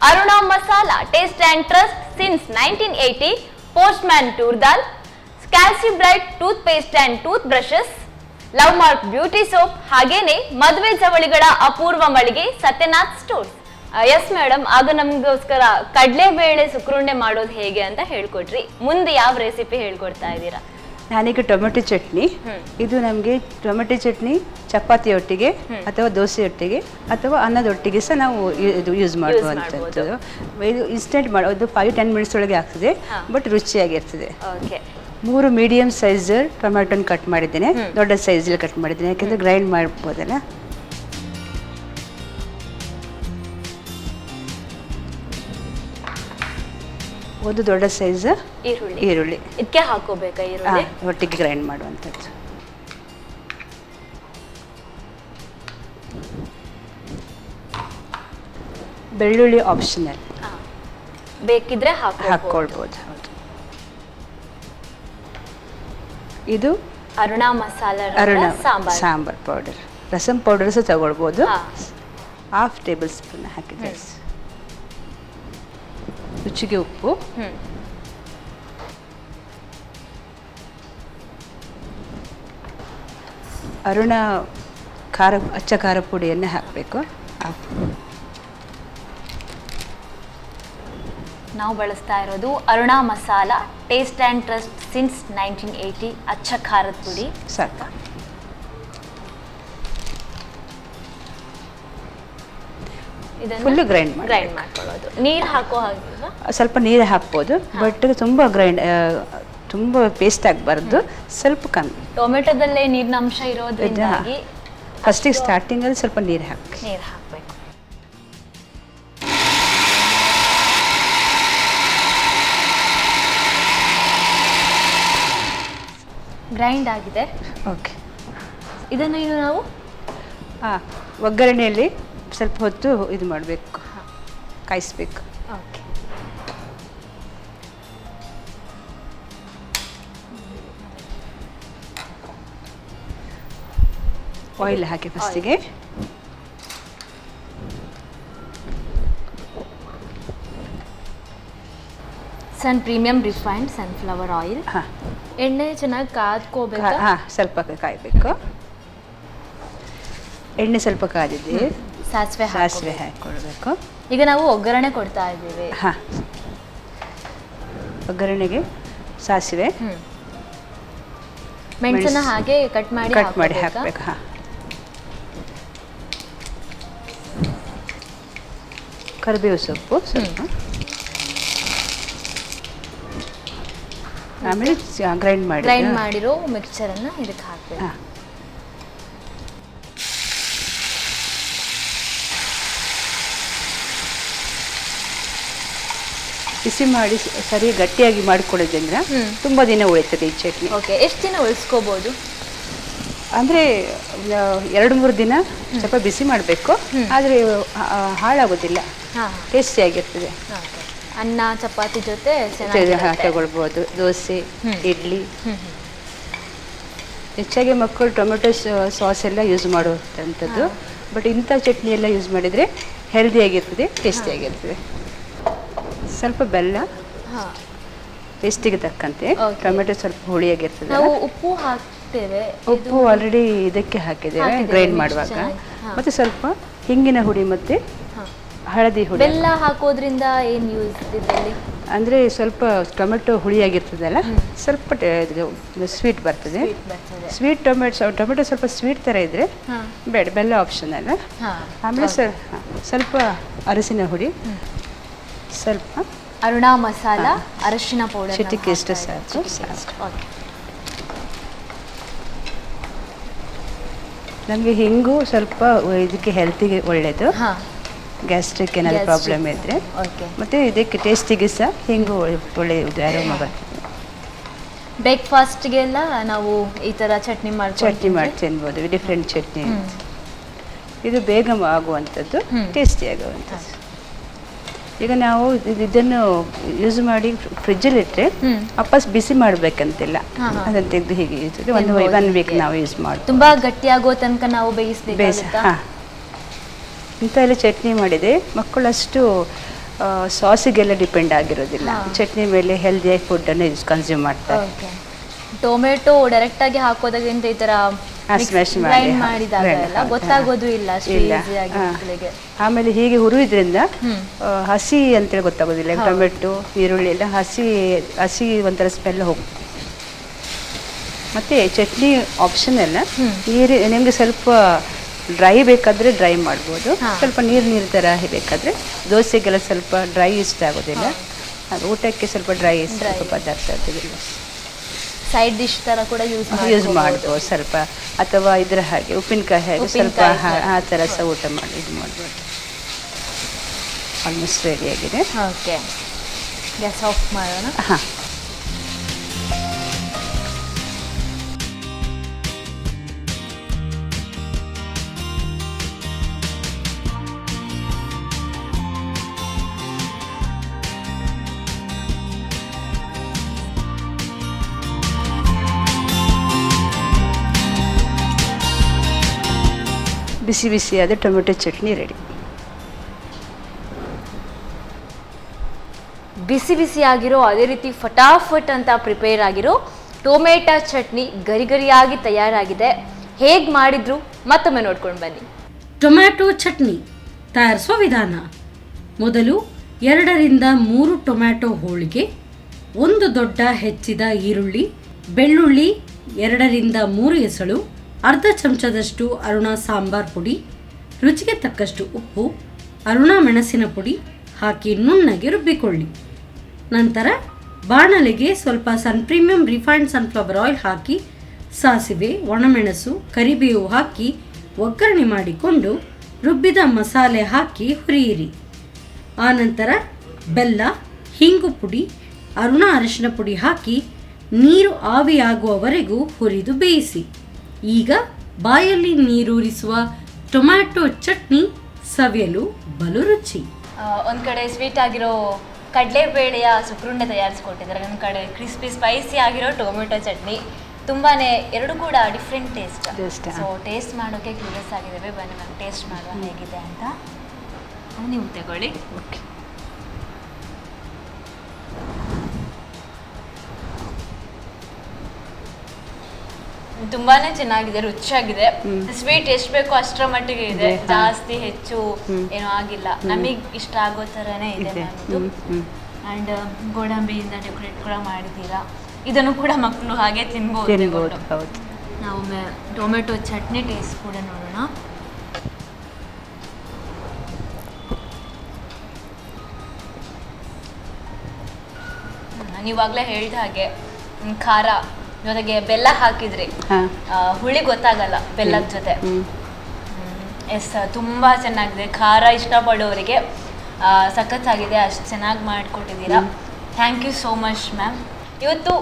Aruna masala taste and trust since 1980, postman toor dal, calci bright tooth paste and tooth brushes, love mark beauty soap, ಹಾಗೇನೆ ಮದುವೆ ಜವಳಿಗಳ ಅಪೂರ್ವ ಮಳಿಗೆ ಸತ್ಯನಾಥ್ ಸ್ಟೋರ್ಸ್. ಎಸ್ ಮೇಡಮ್, ಆಗ ನಮಗೋಸ್ಕರ ಕಡಲೆಬೇಳೆ ಸುಕ್ರುಂಡೆ ಮಾಡೋದು ಹೇಗೆ ಅಂತ ಹೇಳ್ಕೊಟ್ರಿ. ಮುಂದೆ ಯಾವ ರೆಸಿಪಿ ಹೇಳ್ಕೊಡ್ತಾ ಇದ್ದೀರಾ? ನಾನೀಗ ಟೊಮೆಟೊ ಚಟ್ನಿ, ಇದು ನಮಗೆ ಟೊಮೆಟೊ ಚಟ್ನಿ ಚಪಾತಿಯೊಟ್ಟಿಗೆ ಅಥವಾ ದೋಸೆಯೊಟ್ಟಿಗೆ ಅಥವಾ ಅನ್ನದೊಟ್ಟಿಗೆ ಸಹ ನಾವು ಇದು ಯೂಸ್ ಮಾಡುವಂಥದ್ದು. ಇದು ಇನ್ಸ್ಟೆಂಟ್ ಮಾಡೋದು 5-10 ಮಿನಿಟ್ಸ್ ಒಳಗೆ ಆಗ್ತದೆ, ಬಟ್ ರುಚಿಯಾಗಿರ್ತದೆ. 3 ಮೀಡಿಯಂ ಸೈಜ್ ಟೊಮೆಟೊನ ಕಟ್ ಮಾಡಿದ್ದೇನೆ, ದೊಡ್ಡ ಸೈಜಲ್ಲಿ ಕಟ್ ಮಾಡಿದ್ದೇನೆ, ಯಾಕೆಂದರೆ ಗ್ರೈಂಡ್ ಮಾಡ್ಬೋದಲ್ಲ. ಒಂದು ದೊಡ್ಡ ಸೈಜ್ ಈರುಳ್ಳಿ ಇದಕ್ಕೆ ಹಾಕೋಬೇಕಾ? ಈರುಳ್ಳಿ ಒಟ್ಟಿಗೆ ಗ್ರೈಂಡ್ ಮಾಡುವಂಥದ್ದು. ಬೆಳ್ಳುಳ್ಳಿ ಆಪ್ಷನಲ್, ಬೇಕಿದ್ರೆ ಹಾಕ್ಕೊಳ್ಬೋದು. ಹೌದು. ಇದು ಅರುಣಾ ಮಸಾಲಾ ಸಾಂಬಾರ್ ಪೌಡರ್, ರಸಂ ಪೌಡರ್ ಸಹ ತಗೊಳ್ಬೋದು. 1/2 ಟೇಬಲ್ ಸ್ಪೂನ್ ಹಾಕಿದೆ. ರುಚಿಗೆ ಉಪ್ಪು, ಅರುಣ ಅಚ್ಚ ಖಾರ ಪುಡಿಯನ್ನು ಹಾಕಬೇಕು. ನಾವು ಬಳಸ್ತಾ ಇರೋದು Aruna masala taste and trust since 1980 ಅಚ್ಚ ಖಾರದ ಪುಡಿ. ಸಾಕು. ಫುಲ್ ಗ್ರೈಂಡ್ ಮಾಡ್ಕೊಳ್ಳೋದು. ನೀರು ಹಾಕೋ ಹಾಗಿಲ್ವಾ? ಸ್ವಲ್ಪ ನೀರು ಹಾಕ್ಬೋದು, ಬಟ್ ತುಂಬ ಪೇಸ್ಟ್ ಆಗಬಾರ್ದು, ಸ್ವಲ್ಪ ಕಮ್ಮಿ. ಟೊಮೆಟೊದಲ್ಲೇ ನೀರಿನ ಅಂಶ ಇರೋದ್ರಿಂದಾಗಿ ಫಸ್ಟಿಗೆ ಸ್ಟಾರ್ಟಿಂಗಲ್ಲಿ ಸ್ವಲ್ಪ ನೀರು ಹಾಕಬೇಕು. ಗ್ರೈಂಡ್ ಆಗಿದೆ. ಓಕೆ. ಇದನ್ನು ಇನ್ನು ನಾವು ಒಗ್ಗರಣೆಯಲ್ಲಿ ಸ್ವಲ್ಪ ಹೊತ್ತು ಇದು ಮಾಡಬೇಕು, ಕಾಯಿಸ್ಬೇಕು. ಓಕೆ. ಆಯಿಲ್ ಹಾಕಿ ಫಸ್ಟಿಗೆ. ಸನ್ ಪ್ರೀಮಿಯಂ ರಿಫೈನ್ಡ್ ಸನ್ಫ್ಲವರ್ ಆಯಿಲ್. ಎಣ್ಣೆ ಚೆನ್ನಾಗಿ ಕಾದ್ಕೋಬೇಕು. ಸ್ವಲ್ಪ ಕಾಯಬೇಕು. ಎಣ್ಣೆ ಸ್ವಲ್ಪ ಕಾದಿದೆ, ಸಾಸಿವೆ ಹಾಕ್ಕೊಳ್ಬೇಕು. ಈಗ ನಾವು ಒಗ್ಗರಣೆ ಕೊಡ್ತಾ ಇದ್ದೀವಿ. ಒಗ್ಗರಣೆಗೆ ಸಾಸಿವೆ, ಮೆಣಸನ್ನ ಹಾಗೆ ಕಟ್ ಮಾಡಿ ಹಾಕಬೇಕು. ಕರಿಬೇವು ಸೊಪ್ಪು ಸ್ವಲ್ಪ, ಆಮೇಲೆ ಗ್ರೈಂಡ್ ಮಾಡಿರೋ ಮಿಕ್ಸ್ಚರನ್ನು ಇದಕ್ಕೆ ಹಾಕಬೇಕು. ಬಿಸಿ ಮಾಡಿ ಸರಿ ಗಟ್ಟಿಯಾಗಿ ಮಾಡಿಕೊಳ್ಳೋದ್ರಿಂದ ತುಂಬ ದಿನ ಉಳಿತದೆ ಈ ಚಟ್ನಿ. ಓಕೆ. ಎಷ್ಟು ದಿನ ಉಳಿಸ್ಕೋಬೋದು? ಅಂದರೆ 2-3 ದಿನ ಸ್ವಲ್ಪ ಬಿಸಿ ಮಾಡಬೇಕು, ಆದರೆ ಹಾಳಾಗೋದಿಲ್ಲ, ಟೇಸ್ಟಿಯಾಗಿರ್ತದೆ. ಅನ್ನ ಚಪಾತಿ ಜೊತೆ ತಗೊಳ್ಬೋದು, ದೋಸೆ, ಇಡ್ಲಿ. ಹೆಚ್ಚಾಗಿ ಮಕ್ಕಳು ಟೊಮೆಟೊ ಸಾಸ್ ಎಲ್ಲ ಯೂಸ್ ಮಾಡುವಂಥದ್ದು, ಬಟ್ ಇಂಥ ಚಟ್ನಿ ಎಲ್ಲ ಯೂಸ್ ಮಾಡಿದರೆ ಹೆಲ್ದಿಯಾಗಿರ್ತದೆ, ಟೇಸ್ಟಿಯಾಗಿರ್ತದೆ. ಸ್ವಲ್ಪ ಬೆಲ್ಲ, ಟೇಸ್ಟಿಗೆ ತಕ್ಕಂತೆ. ಟೊಮೆಟೊ ಸ್ವಲ್ಪ ಹುಳಿಯಾಗಿರ್ತದೆ. ನಾವು ಉಪ್ಪು ಹಾಕ್ತೇವೆ. ಉಪ್ಪು ಆಲ್ರೆಡಿ ಇದಕ್ಕೆ ಹಾಕಿದ್ದೇವೆ ಗ್ರೈಂಡ್ ಮಾಡುವಾಗ. ಮತ್ತು ಸ್ವಲ್ಪ ಹಿಂಗಿನ ಹುಡಿ ಮತ್ತು ಹಳದಿ ಹುಡಿ. ಬೆಲ್ಲ ಹಾಕೋದ್ರಿಂದ ಏನು ಯೂಸ್ ಇದರಲ್ಲಿ? ಅಂದರೆ ಸ್ವಲ್ಪ ಟೊಮೆಟೊ ಹುಳಿಯಾಗಿರ್ತದಲ್ಲ, ಸ್ವಲ್ಪ ಸ್ವೀಟ್ ಬರ್ತದೆ. ಟೊಮೆಟೊ ಸ್ವಲ್ಪ ಸ್ವೀಟ್ ಥರ ಇದ್ದರೆ ಬೇಡ, ಬೆಲ್ಲ ಆಪ್ಷನಲ್ಲ. ಆಮೇಲೆ ಸ್ವಲ್ಪ ಅರಸಿನ ಹುಡಿ, ಸ್ವಲ್ಪ ಅರುಣಾ ಮಸಾಲ, ಅರಶಿನ ಪೌಡರ್ ಚಿಟಿಕೆ ಎಷ್ಟು ಸಾಕು. ನಮಗೆ ಹಿಂಗು ಸ್ವಲ್ಪ ಇದಕ್ಕೆ ಹೆಲ್ತಿಗೆ ಒಳ್ಳೆಯದು, ಗ್ಯಾಸ್ಟ್ರಿಕ್ ಏನಾದರೂ ಪ್ರಾಬ್ಲಮ್ ಇದ್ದರೆ. ಮತ್ತು ಇದಕ್ಕೆ ಟೇಸ್ಟಿಗೆ ಸಹ ಹಿಂಗು ಒಳ್ಳೆಯದು, ಅರೋಮ ಬರ್ತದೆ. ಬ್ರೇಕ್ಫಾಸ್ಟ್ಗೆಲ್ಲ ನಾವು ಈ ಥರ ಚಟ್ನಿ ಮಾಡಿ ತಿನ್ಬೋದು. ಡಿಫ್ರೆಂಟ್ ಚಟ್ನಿ, ಇದು ಬೇಗ ಆಗುವಂಥದ್ದು, ಟೇಸ್ಟಿ ಆಗುವಂಥದ್ದು. ಈಗ ನಾವು ಇದನ್ನು ಯೂಸ್ ಮಾಡಿ ಫ್ರಿಜ್ಜಲ್ಲಿ ಇಟ್ಟರೆ ವಾಪಸ್ ಬಿಸಿ ಮಾಡಬೇಕಂತಿಲ್ಲ, ಅದನ್ನು ತೆಗೆದು ಹೀಗೆ ಒನ್ ವೀಕ್ ನಾವು ಯೂಸ್ ಮಾಡ್ತೀವಿ. ತುಂಬ ಗಟ್ಟಿಯಾಗೋ ತನಕ ನಾವು ಬೇಯಿಸಬೇಕು. ಹಾಂ, ಇಂಥ ಎಲ್ಲ ಚಟ್ನಿ ಮಾಡಿದೆ ಮಕ್ಕಳಷ್ಟು ಸಾಸಿಗೆಲ್ಲ ಡಿಪೆಂಡ್ ಆಗಿರೋದಿಲ್ಲ, ಚಟ್ನಿ ಮೇಲೆ ಹೆಲ್ದಿಯಾಗಿ ಫುಡ್ಡನ್ನು ಕನ್ಸ್ಯೂಮ್ ಮಾಡ್ತಾರೆ. ಟೊಮೆಟೊ ಡೈರೆಕ್ಟಾಗಿ ಹಾಕೋದಾಗಿಂತ ಈ ಥರ ಮಾಡಿದಾಗ ಗೊತ್ತಾಗೋದು ಇಲ್ಲ. ಆಮೇಲೆ ಹೀಗೆ ಹುರಿಯೋದ್ರಿಂದ ಹಸಿ ಅಂತೇಳಿ ಗೊತ್ತಾಗೋದಿಲ್ಲ. ಟೊಮೆಟೊ ಈರುಳ್ಳಿ ಎಲ್ಲ ಹಸಿ ಒಂಥರ ಸ್ಮೆಲ್ ಹೋಗ್ತದೆ. ಮತ್ತು ಚಟ್ನಿ ಆಪ್ಷನಲ್ಲ, ನಿಮಗೆ ಸ್ವಲ್ಪ ಡ್ರೈ ಬೇಕಾದರೆ ಡ್ರೈ ಮಾಡ್ಬೋದು, ಸ್ವಲ್ಪ ನೀರು ಥರ ಬೇಕಾದರೆ. ದೋಸೆಗೆಲ್ಲ ಸ್ವಲ್ಪ ಡ್ರೈ ಇಷ್ಟ ಆಗೋದಿಲ್ಲ, ಅದು ಊಟಕ್ಕೆ ಸ್ವಲ್ಪ ಡ್ರೈ ಸ್ವಲ್ಪ ಪದಾರ್ಥ ಆಗೋದಿಲ್ಲ. ಸೈಡ್ ಡಿಶ್ ಥರ ಕೂಡ ಯೂಸ್ ಮಾಡ್ಬೋದು ಸ್ವಲ್ಪ, ಅಥವಾ ಇದರ ಹಾಗೆ ಉಪ್ಪಿನಕಾಯಿ ಹಾಗೆ ಸ್ವಲ್ಪ ಆ ಥರ ಸಹ ಊಟ ಇದು ಮಾಡ್ಬೋದು. ಆಲ್ಮೋಸ್ಟ್ ರೆಡಿ ಆಗಿದೆ. ಓಕೆ, ಗ್ಯಾಸ್ ಆಫ್ ಮಾಡೋಣ. ಹಾಂ, ಬಿಸಿ ಬಿಸಿಯಾದ ಟೊಮೆಟೊ ಚಟ್ನಿ ರೆಡಿ. ಬಿಸಿ ಬಿಸಿಯಾಗಿರೋ, ಅದೇ ರೀತಿ ಫಟಾಫಟ್ ಅಂತ ಪ್ರಿಪೇರ್ ಆಗಿರೋ ಟೊಮೆಟೊ ಚಟ್ನಿ ಗರಿಗರಿಯಾಗಿ ತಯಾರಾಗಿದೆ. ಹೇಗೆ ಮಾಡಿದ್ರು ಮತ್ತೊಮ್ಮೆ ನೋಡ್ಕೊಂಡು ಬನ್ನಿ. ಟೊಮ್ಯಾಟೊ ಚಟ್ನಿ ತಯಾರಿಸುವ ವಿಧಾನ: ಮೊದಲು 2 ರಿಂದ 3 ಟೊಮ್ಯಾಟೊ ಹೋಳಿಗೆ, 1 ದೊಡ್ಡ ಹೆಚ್ಚಿದ ಈರುಳ್ಳಿ, ಬೆಳ್ಳುಳ್ಳಿ 2 ರಿಂದ 3 ಎಸಳು, ಅರ್ಧ ಚಮಚದಷ್ಟು ಅರುಣಾ ಸಾಂಬಾರ್ ಪುಡಿ, ರುಚಿಗೆ ತಕ್ಕಷ್ಟು ಉಪ್ಪು, ಅರುಣಾ ಮೆಣಸಿನ ಪುಡಿ ಹಾಕಿ ನುಣ್ಣಗೆ ರುಬ್ಬಿಕೊಳ್ಳಿ. ನಂತರ ಬಾಣಲೆಗೆ ಸ್ವಲ್ಪ ಪ್ರೀಮಿಯಂ ರಿಫೈನ್ಡ್ ಸನ್ಫ್ಲವರ್ ಆಯಿಲ್ ಹಾಕಿ ಸಾಸಿವೆ, ಒಣಮೆಣಸು, ಕರಿಬೇವು ಹಾಕಿ ಒಗ್ಗರಣೆ ಮಾಡಿಕೊಂಡು ರುಬ್ಬಿದ ಮಸಾಲೆ ಹಾಕಿ ಹುರಿಯಿರಿ. ಆನಂತರ ಬೆಲ್ಲ, ಹಿಂಗು ಪುಡಿ, ಅರುಣಾ ಅರಿಶಿನ ಪುಡಿ ಹಾಕಿ ನೀರು ಆವಿಯಾಗುವವರೆಗೂ ಹುರಿದು ಬೇಯಿಸಿ. ಈಗ ಬಾಯಲ್ಲಿ ನೀರೂರಿಸುವ ಟೊಮ್ಯಾಟೊ ಚಟ್ನಿ ಸವಿಯಲು ಬಲು ರುಚಿ. ಒಂದು ಕಡೆ ಸ್ವೀಟ್ ಆಗಿರೋ ಕಡಲೆಬೇಳೆಯ ಸುಕ್ರುಂಡೆ ತಯಾರಿಸ್ಕೊಟ್ಟಿದ್ದಾರೆ, ಒಂದು ಕಡೆ ಕ್ರಿಸ್ಪಿ ಸ್ಪೈಸಿ ಆಗಿರೋ ಟೊಮೆಟೊ ಚಟ್ನಿ. ತುಂಬಾ ಎರಡು ಕೂಡ ಡಿಫ್ರೆಂಟ್ ಟೇಸ್ಟ್. ಸೊ ಟೇಸ್ಟ್ ಮಾಡೋಕ್ಕೆ ಕ್ಯೂರಿಯಸ್ ಆಗಿದ್ದೇವೆ, ಬನ್ನಿ ಮ್ಯಾಮ್ ಟೇಸ್ಟ್ ಮಾಡುವ ಹೇಗಿದೆ ಅಂತ. ನೀವು ತಗೊಳ್ಳಿ. ಓಕೆ, ತುಂಬಾನೇ ಚೆನ್ನಾಗಿದೆ, ರುಚಿಯಾಗಿದೆ. ಸ್ವೀಟ್ ಎಷ್ಟು ಬೇಕೋ ಅಷ್ಟರ ಮಟ್ಟಿಗೆ ಇದೆ, ಜಾಸ್ತಿ ಹೆಚ್ಚು ಏನೋ ಆಗಿಲ್ಲ. ನಮಗೆ ಇಷ್ಟ ಆಗೋ ಥರನೇ ಇದೆ ನಮ್ಮದು. ಆ್ಯಂಡ್ ಗೋಡಂಬಿಯಿಂದ ಡೆಕೋರೇಟ್ ಕೂಡ ಮಾಡಿದ್ದೀರಾ. ಇದನ್ನು ಕೂಡ ಮಕ್ಕಳು ಹಾಗೆ ತಿನ್ಬೋದು. ನಾವು ಟೊಮೆಟೊ ಚಟ್ನಿ ಟೇಸ್ಟ್ ಕೂಡ ನೋಡೋಣ. ನೀವಾಗಲೇ ಹೇಳಿದ ಹಾಗೆ ಖಾರ ಜೊತೆಗೆ ಬೆಲ್ಲ ಹಾಕಿದ್ರಿ, ಹುಳಿ ಗೊತ್ತಾಗಲ್ಲ ಬೆಲ್ಲದ ಜೊತೆ. ಎಸ್, ತುಂಬ ಚೆನ್ನಾಗಿದೆ. ಖಾರ ಇಷ್ಟಪಡೋರಿಗೆ ಸಖತ್ತಾಗಿದೆ, ಅಷ್ಟು ಚೆನ್ನಾಗಿ ಮಾಡಿಕೊಟ್ಟಿದ್ದೀರಾ. Thank you so much ma'am. ಇವತ್ತು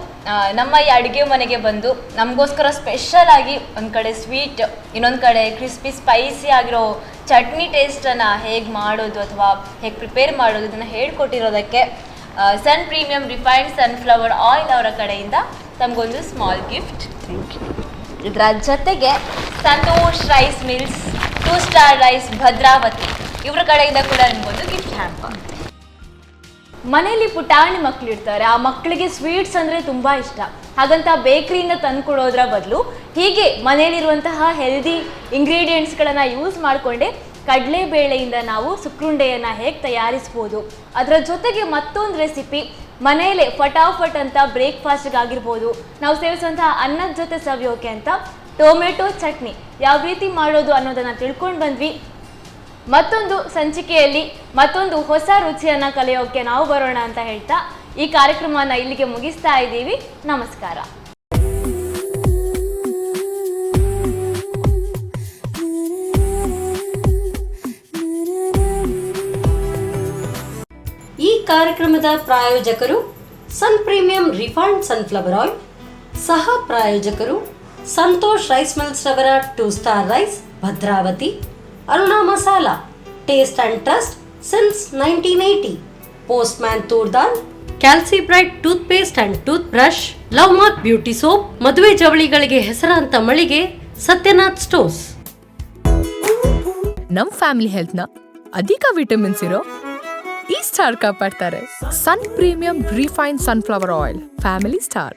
ನಮ್ಮ ಈ ಅಡುಗೆ ಮನೆಗೆ ಬಂದು ನಮಗೋಸ್ಕರ ಸ್ಪೆಷಲ್ ಆಗಿ ಒಂದು ಕಡೆ ಸ್ವೀಟ್, ಇನ್ನೊಂದು ಕಡೆ ಕ್ರಿಸ್ಪಿ ಸ್ಪೈಸಿ ಆಗಿರೋ ಚಟ್ನಿ ಟೇಸ್ಟನ್ನು ಹೇಗೆ ಮಾಡೋದು ಅಥವಾ ಹೇಗೆ ಪ್ರಿಪೇರ್ ಮಾಡೋದು ಇದನ್ನು ಹೇಳ್ಕೊಟ್ಟಿರೋದಕ್ಕೆ sun premium refined sunflower oil ಅವರ ಕಡೆಯಿಂದ ತಮಗೊಂದು ಸ್ಮಾಲ್ ಗಿಫ್ಟ್. Thank you. ಇದರ ಜೊತೆಗೆ Santosh rice mills, 2 star rice Bhadravati ಇವರ ಕಡೆಯಿಂದ ಕೂಡ ನಿಮಗೊಂದು ಗಿಫ್ಟ್ ಹ್ಯಾಂಪರ್. ಮನೆಯಲ್ಲಿ ಪುಟಾಣಿ ಮಕ್ಕಳು ಇರ್ತಾರೆ, ಆ ಮಕ್ಕಳಿಗೆ ಸ್ವೀಟ್ಸ್ ಅಂದರೆ ತುಂಬ ಇಷ್ಟ. ಹಾಗಂತ ಬೇಕ್ರಿಯಿಂದ ತಂದುಕೊಡೋದ್ರ ಬದಲು ಹೀಗೆ ಮನೆಯಲ್ಲಿರುವಂತಹ ಹೆಲ್ದಿ ಇಂಗ್ರೀಡಿಯೆಂಟ್ಸ್ಗಳನ್ನು ಯೂಸ್ ಮಾಡಿಕೊಂಡೆ ಕಡಲೆಬೇಳೆಯಿಂದ ನಾವು ಸುಕ್ರುಂಡೆಯನ್ನು ಹೇಗೆ ತಯಾರಿಸ್ಬೋದು, ಅದರ ಜೊತೆಗೆ ಮತ್ತೊಂದು ರೆಸಿಪಿ ಮನೆಯಲ್ಲೇ ಫಟಾಫಟ್ ಅಂತ ಬ್ರೇಕ್ಫಾಸ್ಟ್ಗಾಗಿರ್ಬೋದು, ನಾವು ಸೇವಿಸುವಂತಹ ಅನ್ನದ ಜೊತೆ ಸವಿಯೋಕೆ ಅಂತ ಟೊಮೆಟೊ ಚಟ್ನಿ ಯಾವ ರೀತಿ ಮಾಡೋದು ಅನ್ನೋದನ್ನು ತಿಳ್ಕೊಂಡು ಬಂದ್ವಿ. ಮತ್ತೊಂದು ಸಂಚಿಕೆಯಲ್ಲಿ ಮತ್ತೊಂದು ಹೊಸ ರುಚಿಯನ್ನ ಕಲಿಯೋಕೆ ನಾವು ಬರೋಣ ಅಂತ ಹೇಳ್ತಾ ಈ ಕಾರ್ಯಕ್ರಮನ ಇಲ್ಲಿಗೆ ಮುಗಿಸ್ತಾ ಇದ್ದೀವಿ. ನಮಸ್ಕಾರ. ಈ ಕಾರ್ಯಕ್ರಮದ ಪ್ರಾಯೋಜಕರು sun premium refined sunflower oil, ಸಹ ಪ್ರಾಯೋಜಕರು ಸಂತೋಷ್ ರೈಸ್ ಮಿಲ್ಸ್ ರವರ 2 star rice Bhadravati, Aruna masala taste and trust since 1980, postman ತೂರ್ದಾನ್, calci bright tooth paste and tooth brush, love mark beauty soap, ಮದುವೆ ಜವಳಿಗಳಿಗೆ ಹೆಸರಾಂತ ಮಳಿಗೆ ಸತ್ಯನಾಥ್ ಸ್ಟೋರ್ಸ್. ನಮ್ ಫ್ಯಾಮಿಲಿ ಹೆಲ್ತ್ ನ ಅಧಿಕ ವಿಟಮಿನ್ಸ್ ಇರೋ ಈ ಸ್ಟಾರ್ ಕಾಪಾಡ್ತಾರೆ. ಸನ್ premium refined sunflower oil, family star.